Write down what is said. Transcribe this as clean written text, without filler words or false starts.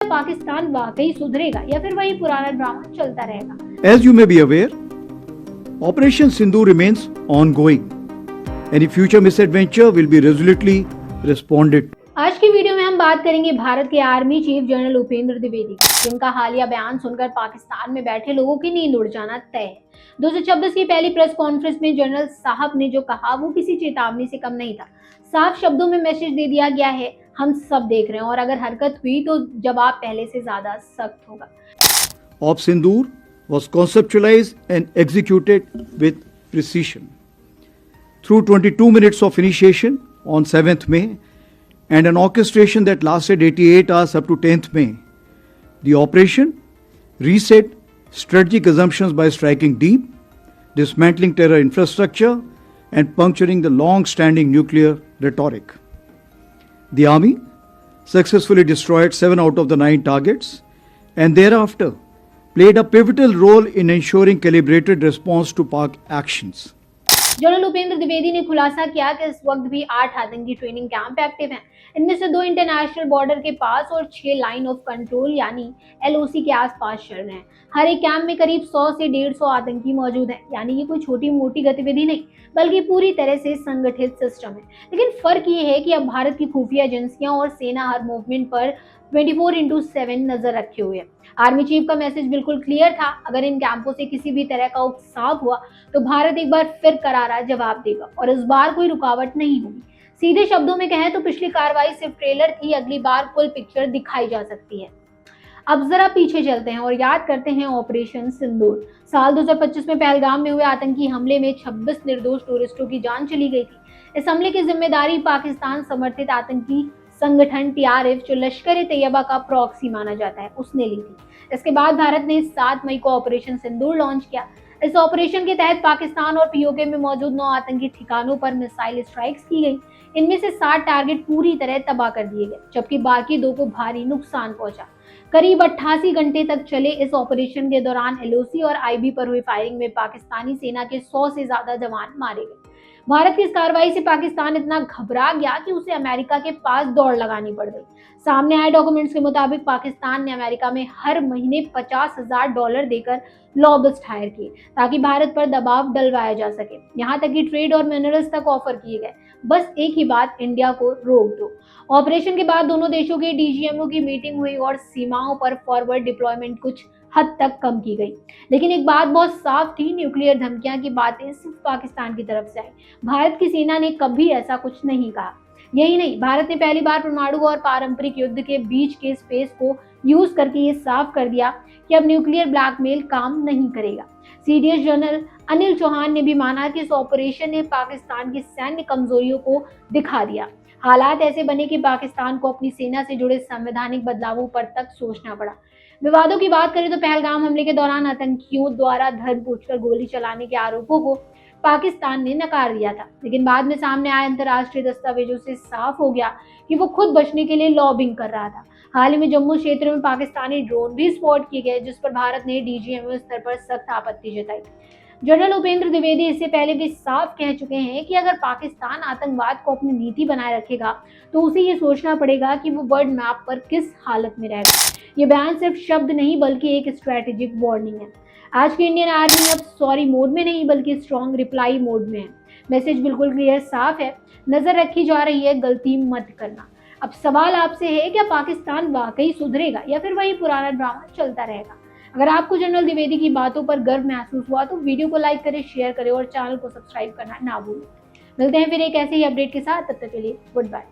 पाकिस्तान वाकई सुधरेगा या फिर वही पुराना ड्रामा चलता रहेगा? As you may be aware, Operation Sindoor remains ongoing. Any future misadventure will be resolutely responded. आज की वीडियो में हम बात करेंगे भारत के army chief general Upendra Dwivedi, जिनका हालिया बयान सुनकर पाकिस्तान में बैठे लोगों की नींद उड़ जाना तय है। 226 की पहली प्रेस कॉन्फ्रेंस में जनरल साहब ने जो कहा वो किसी चेतावनी से कम नहीं था। साफ शब्दों में मैसेज दे दिया गया है, हम सब देख रहे हैं और अगर हरकत हुई तो जवाब पहले से ज्यादा सख्त होगा। Op Sindoor was conceptualized and executed with precision. Through 22 minutes of initiation on 7th May and an orchestration that lasted 88 hours up to 10th May, the operation reset strategic assumptions by striking deep, dismantling terror infrastructure, and puncturing the long-standing nuclear rhetoric. The army successfully destroyed 7 out of the 9 targets and thereafter played a pivotal role in ensuring calibrated response to Pak actions. General Upendra Dwivedi ने खुलासा किया कि इस वक्त भी 8 आतंकी training camp active हैं। इनमें से 2 इंटरनेशनल बॉर्डर के पास और 6 लाइन ऑफ कंट्रोल यानी LOC के आसपास चल रहे हैं। हर एक कैंप में करीब 100 से 150 आतंकी मौजूद हैं, यानी ये कोई छोटी मोटी गतिविधि नहीं बल्कि पूरी तरह से संगठित सिस्टम है। लेकिन फर्क ये है कि अब भारत की खुफिया एजेंसियां और सेना हर मूवमेंट पर 24/7 नजर रखे हुए हैं। आर्मी चीफ का मैसेज बिल्कुल क्लियर था, अगर इन कैंपों से किसी भी तरह का उकसाव हुआ तो भारत एक बार फिर करारा जवाब देगा और इस बार कोई रुकावट नहीं होगी। सीधे शब्दों में कहें तो पिछली कार्रवाई सिर्फ ट्रेलर थी, अगली बार फुल पिक्चर दिखाई जा सकती है। अब जरा पीछे चलते हैं और याद करते हैं ऑपरेशन सिंदूर। साल 2025 में पहलगाम में हुए आतंकी हमले में 26 निर्दोष टूरिस्टों की जान चली गई थी। इस हमले की जिम्मेदारी पाकिस्तान समर्थित आतंकी संगठन TRF, जो लश्कर-ए-तैयबा का प्रॉक्सी माना जाता है, उसने ली थी। इसके बाद भारत ने 7 मई को ऑपरेशन सिंदूर लॉन्च किया। इस ऑपरेशन के तहत पाकिस्तान और POK में मौजूद 9 आतंकी ठिकानों पर मिसाइल स्ट्राइक्स की गई। इनमें से 7 टारगेट पूरी तरह तबाह कर दिए गए, जबकि बाकी 2 को भारी नुकसान पहुंचा। करीब 88 घंटे तक चले इस ऑपरेशन के दौरान LOC और IB पर हुई फायरिंग में पाकिस्तानी सेना के 100 से ज्यादा जवान मारे गए। भारत की इस कार्रवाई से पाकिस्तान इतना घबरा गया कि उसे अमेरिका के पास दौड़ लगानी पड़ गई। सामने आए डॉक्यूमेंट्स के मुताबिक पाकिस्तान ने अमेरिका में हर महीने $50,000 देकर लॉबिस्ट हायर किए ताकि भारत पर दबाव डलवाया जा सके। यहाँ तक कि ट्रेड और मिनरल्स तक ऑफर किए गए, बस एक ही बात, इंडिया को रोक दो। ऑपरेशन के बाद दोनों देशों के DGMO की मीटिंग हुई और सीमाओं पर फॉरवर्ड डिप्लॉयमेंट कुछ हद तक कम की गई। लेकिन एक बात बहुत साफ थी, न्यूक्लियर धमकियां की बातें सिर्फ पाकिस्तान की तरफ से आई। भारत की सेना ने कभी ऐसा कुछ नहीं कहा। यही नहीं, भारत ने पहली बार परमाणु और पारंपरिक युद्ध के बीच के स्पेस को यूज करके ये साफ कर दिया कि अब न्यूक्लियर ब्लैकमेल काम नहीं करेगा। CDS जनरल अनिल चौहान ने भी माना कि इस ऑपरेशन ने पाकिस्तान की सैन्य कमजोरियों को दिखा दिया। हालात ऐसे बने कि पाकिस्तान को अपनी सेना से जुड़े संवैधानिक बदलावों पर तक सोचना पड़ा। विवादों की बात करें तो पहलगाम हमले के दौरान आतंकियों द्वारा धर्म पूछकर गोली चलाने के आरोपों को पाकिस्तान ने नकार दिया था, लेकिन बाद में सामने आए अंतर्राष्ट्रीय दस्तावेजों से साफ हो गया कि वो खुद बचने के लिए लॉबिंग कर रहा था। हाल ही में जम्मू क्षेत्र में पाकिस्तानी ड्रोन भी स्पॉट किए गए, जिस पर भारत ने DGMO स्तर पर सख्त आपत्ति जताई। जनरल उपेंद्र द्विवेदी इससे पहले भी साफ कह चुके हैं कि अगर पाकिस्तान आतंकवाद को अपनी नीति बनाए रखेगा तो उसे ये सोचना पड़ेगा कि वो वर्ल्ड मैप पर किस हालत में रहेगा। ये बयान सिर्फ शब्द नहीं बल्कि एक स्ट्रेटेजिक वार्निंग है। आज की इंडियन आर्मी अब सॉरी मोड में नहीं बल्कि स्ट्रॉन्ग रिप्लाई मोड में है। मैसेज बिल्कुल क्लियर साफ है, नजर रखी जा रही है, गलती मत करना। अब सवाल आपसे है, क्या पाकिस्तान वाकई सुधरेगा या फिर वही पुराना ड्रामा चलता रहेगा? अगर आपको जनरल द्विवेदी की बातों पर गर्व महसूस हुआ तो वीडियो को लाइक करें, शेयर करें और चैनल को सब्सक्राइब करना ना भूलें। मिलते हैं फिर एक ऐसे ही अपडेट के साथ, तब तक के लिए गुड बाय।